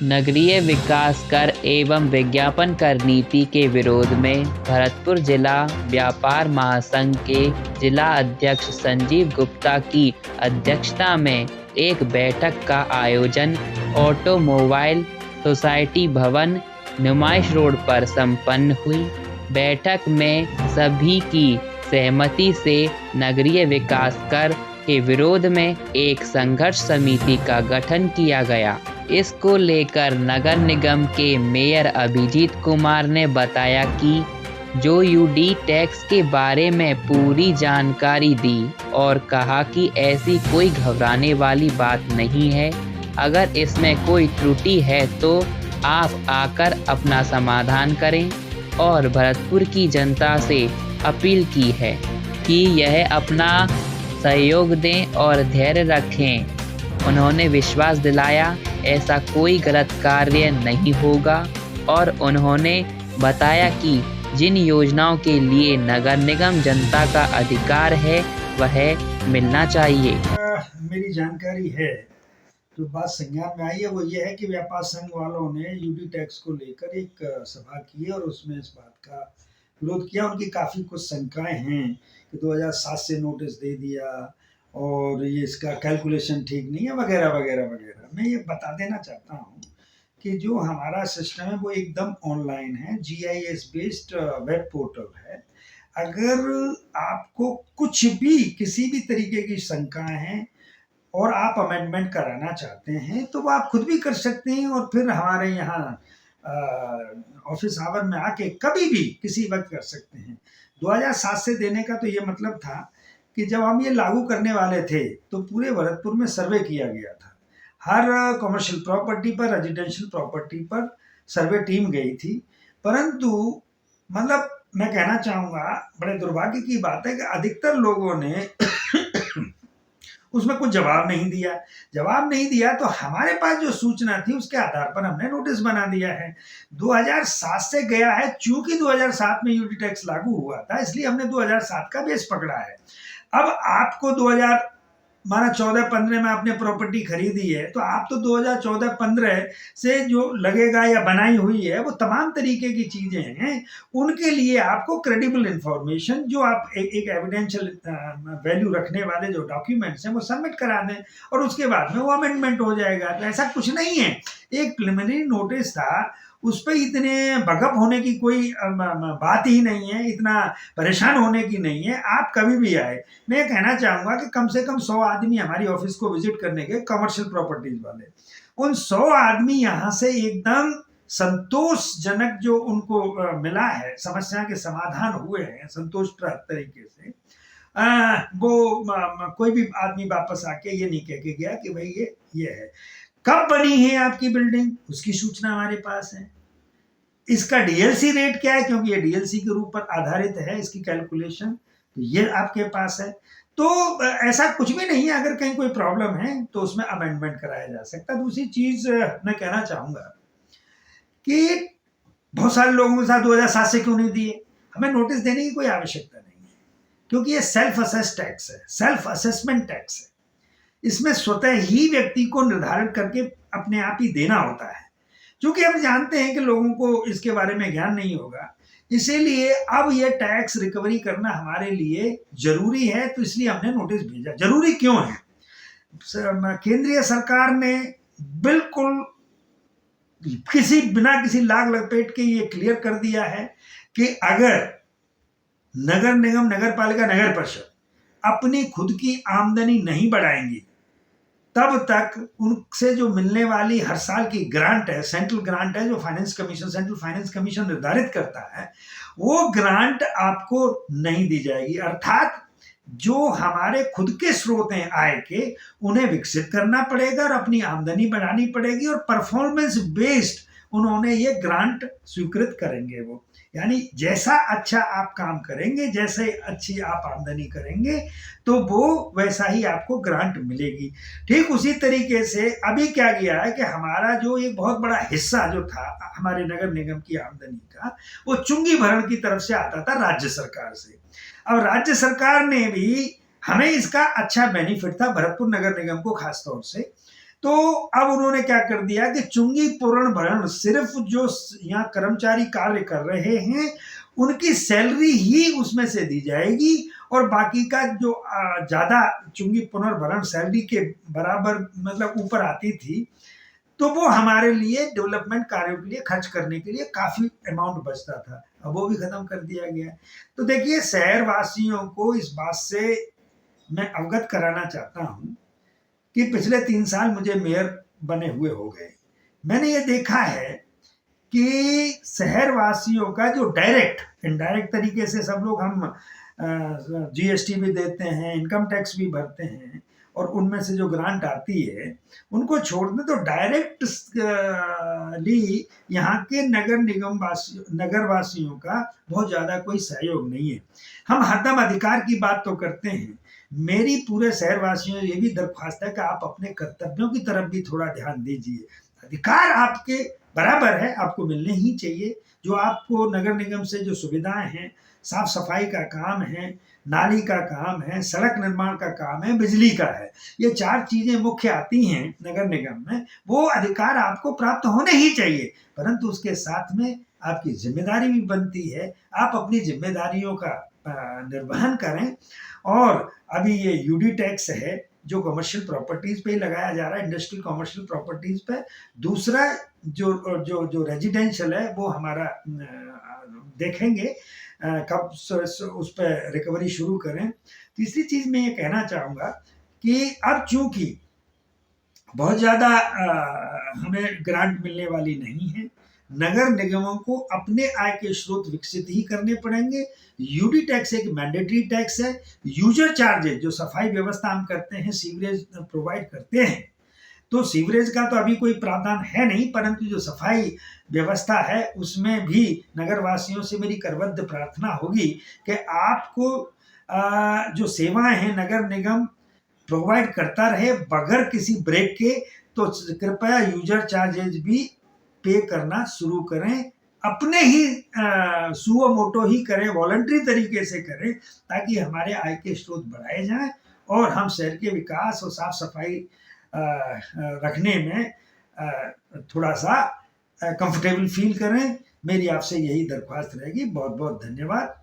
नगरीय विकास कर एवं विज्ञापन कर नीति के विरोध में भरतपुर जिला व्यापार महासंघ के जिला अध्यक्ष संजीव गुप्ता की अध्यक्षता में एक बैठक का आयोजन ऑटोमोबाइल सोसाइटी भवन, नुमाइश रोड पर संपन्न हुई। बैठक में सभी की सहमति से नगरीय विकास कर के विरोध में एक संघर्ष समिति का गठन किया गया। इसको लेकर नगर निगम के मेयर अभिजीत कुमार ने बताया कि जो यूडी टैक्स के बारे में पूरी जानकारी दी और कहा कि ऐसी कोई घबराने वाली बात नहीं है। अगर इसमें कोई त्रुटि है तो आप आकर अपना समाधान करें और भरतपुर की जनता से अपील की है कि यह अपना सहयोग दें और धैर्य रखें। उन्होंने विश्वास दिलाया ऐसा कोई गलत कार्य नहीं होगा और उन्होंने बताया कि जिन योजनाओं के लिए नगर निगम जनता का अधिकार है वह मिलना चाहिए। मेरी जानकारी है, जो बात संज्ञान में आई है वो ये है कि व्यापार संघ वालों ने यूडी टैक्स को लेकर एक सभा की और उसमें इस बात का विरोध किया। उनकी काफ़ी कुछ शंकाएं हैं कि 2007 से नोटिस दे दिया और ये इसका कैलकुलेशन ठीक नहीं है वगैरह वगैरह वगैरह। मैं ये बता देना चाहता हूँ कि जो हमारा सिस्टम है वो एकदम ऑनलाइन है, जीआईएस बेस्ड वेब पोर्टल है। अगर आपको कुछ भी किसी भी तरीके की शंकाएं हैं और आप अमेंडमेंट कराना चाहते हैं तो वो आप खुद भी कर सकते हैं और फिर हमारे यहाँ ऑफिस आवर में आके कभी भी किसी वक्त कर सकते हैं। 2007 से देने का तो ये मतलब था कि जब हम ये लागू करने वाले थे तो पूरे भरतपुर में सर्वे किया गया था। हर कमर्शियल प्रॉपर्टी पर, रेजिडेंशियल प्रॉपर्टी पर सर्वे टीम गई थी, परंतु मतलब मैं कहना चाहूँगा बड़े दुर्भाग्य की बात है कि अधिकतर लोगों ने उसमें कुछ जवाब नहीं दिया तो हमारे पास जो सूचना थी उसके आधार पर हमने नोटिस बना दिया है। 2007 से गया है, चूंकि 2007 में यूडी टैक्स लागू हुआ था इसलिए हमने 2007 का बेस पकड़ा है। अब आपको 2014-15 में आपने प्रॉपर्टी खरीदी है तो आप तो 2014-15 से जो लगेगा या बनाई हुई है वो तमाम तरीके की चीजें हैं। उनके लिए आपको क्रेडिबल इंफॉर्मेशन जो आप एक एविडेंशियल वैल्यू रखने वाले जो डॉक्यूमेंट्स हैं वो सबमिट करा दें और उसके बाद में वो अमेंडमेंट हो जाएगा। तो ऐसा कुछ नहीं है, एक प्रिलिमिनरी नोटिस था, उस पर इतने भगप होने की कोई बात ही नहीं है, इतना परेशान होने की नहीं है। आप कभी भी आए, मैं ये कहना चाहूँगा कि कम से कम 100 आदमी हमारी ऑफिस को विजिट करने के, कमर्शियल प्रॉपर्टीज वाले, उन 100 आदमी यहाँ से एकदम संतोषजनक जो उनको मिला है, समस्या के समाधान हुए हैं संतोषप्रद तरीके से, वो कोई भी आदमी वापस आके ये नहीं कह के गया कि भाई ये है। कब बनी है आपकी बिल्डिंग उसकी सूचना हमारे पास है। इसका डीएलसी रेट क्या है, क्योंकि ये डीएलसी के रूप पर आधारित है इसकी कैलकुलेशन, तो ये आपके पास है। तो ऐसा कुछ भी नहीं है, अगर कहीं कोई प्रॉब्लम है तो उसमें अमेंडमेंट कराया जा सकता है। दूसरी चीज मैं कहना चाहूंगा कि बहुत सारे लोगों के साथ 2007 से क्यों नहीं दिए, हमें नोटिस देने की कोई आवश्यकता नहीं है, क्योंकि ये सेल्फ असेस टैक्स है, सेल्फ असेसमेंट टैक्स है। इसमें स्वतः ही व्यक्ति को निर्धारित करके अपने आप ही देना होता है। क्योंकि हम जानते हैं कि लोगों को इसके बारे में ज्ञान नहीं होगा, इसीलिए अब ये टैक्स रिकवरी करना हमारे लिए जरूरी है, तो इसलिए हमने नोटिस भेजा। जरूरी क्यों है? केंद्रीय सरकार ने बिल्कुल बिना किसी लाग लपेट के ये क्लियर कर दिया है कि अगर नगर निगम, नगर पालिका, नगर परिषद अपनी खुद की आमदनी नहीं बढ़ाएंगी तब तक उनसे जो मिलने वाली हर साल की ग्रांट है, सेंट्रल ग्रांट है, जो सेंट्रल फाइनेंस कमीशन निर्धारित करता है, वो ग्रांट आपको नहीं दी जाएगी। अर्थात जो हमारे खुद के स्रोत हैं आय के, उन्हें विकसित करना पड़ेगा और अपनी आमदनी बढ़ानी पड़ेगी, और परफॉर्मेंस बेस्ड उन्होंने ये ग्रांट स्वीकृत करेंगे। वो यानी जैसा अच्छा आप काम करेंगे, जैसे अच्छी आप आमदनी करेंगे, तो वो वैसा ही आपको ग्रांट मिलेगी। ठीक उसी तरीके से अभी क्या किया है कि हमारा जो एक बहुत बड़ा हिस्सा जो था हमारे नगर निगम की आमदनी का, वो चुंगी भरण की तरफ से आता था राज्य सरकार से। अब राज्य सरकार ने भी हमें इसका अच्छा बेनिफिट था भरतपुर नगर निगम को खासतौर से तो अब उन्होंने क्या कर दिया कि चुंगी पूर्ण भरण सिर्फ जो यहाँ कर्मचारी कार्य कर रहे हैं उनकी सैलरी ही उसमें से दी जाएगी, और बाकी का जो ज्यादा चुंगी पुनर्भरण सैलरी के बराबर मतलब ऊपर आती थी, तो वो हमारे लिए डेवलपमेंट कार्यों के लिए खर्च करने के लिए काफी अमाउंट बचता था। अब वो भी खत्म कर दिया गया है। तो देखिए, शहर वासियों को इस बात से मैं अवगत कराना चाहता हूँ कि पिछले 3 साल मुझे मेयर बने हुए हो गए। मैंने ये देखा है कि शहर वासियों का जो डायरेक्ट इनडायरेक्ट तरीके से सब लोग हम जीएसटी भी देते हैं, इनकम टैक्स भी भरते हैं, और उनमें से जो ग्रांट आती है उनको छोड़ दें तो डायरेक्ट ली यहाँ के नगर वासियों का बहुत ज़्यादा कोई सहयोग नहीं है। हम हरदम अधिकार की बात तो करते हैं। मेरी पूरे शहर वासियों ये भी दरख्वास्त है कि आप अपने कर्तव्यों की तरफ भी थोड़ा ध्यान दीजिए। अधिकार आपके बराबर है, आपको मिलने ही चाहिए। जो आपको नगर निगम से जो सुविधाएं हैं, साफ सफाई का काम है, नाली का काम है, सड़क निर्माण का काम है, बिजली का है, ये 4 चीजें मुख्य आती हैं नगर निगम में, वो अधिकार आपको प्राप्त होने ही चाहिए। परंतु उसके साथ में आपकी जिम्मेदारी भी बनती है, आप अपनी जिम्मेदारियों का निर्वहन करें। और अभी ये यूडी टैक्स है जो कमर्शियल प्रॉपर्टीज पे ही लगाया जा रहा है, इंडस्ट्रियल कमर्शियल प्रॉपर्टीज पे। दूसरा जो जो जो रेजिडेंशियल है वो हमारा देखेंगे कब उस पर रिकवरी शुरू करें। तीसरी चीज मैं ये कहना चाहूंगा कि अब चूंकि बहुत ज्यादा हमें ग्रांट मिलने वाली नहीं है, नगर निगमों को अपने आय के स्रोत विकसित ही करने पड़ेंगे। यूडी टैक्स एक मैंडेटरी टैक्स है। यूजर चार्जेज जो सफाई व्यवस्था हम करते हैं, सीवरेज प्रोवाइड करते हैं, तो सीवरेज का तो अभी कोई प्रावधान है नहीं, परंतु जो सफाई व्यवस्था है उसमें भी नगरवासियों से मेरी करबद्ध प्रार्थना होगी कि आपको जो सेवाएं हैं नगर निगम प्रोवाइड करता रहे बगैर किसी ब्रेक के, तो कृपया यूजर चार्जेज भी पे करना शुरू करें। अपने ही सुओ मोटो ही करें, वॉलंटरी तरीके से करें, ताकि हमारे आय के स्रोत बढ़ाए जाएं और हम शहर के विकास और साफ सफाई रखने में थोड़ा सा कंफर्टेबल फील करें। मेरी आपसे यही दरख्वास्त रहेगी। बहुत बहुत धन्यवाद।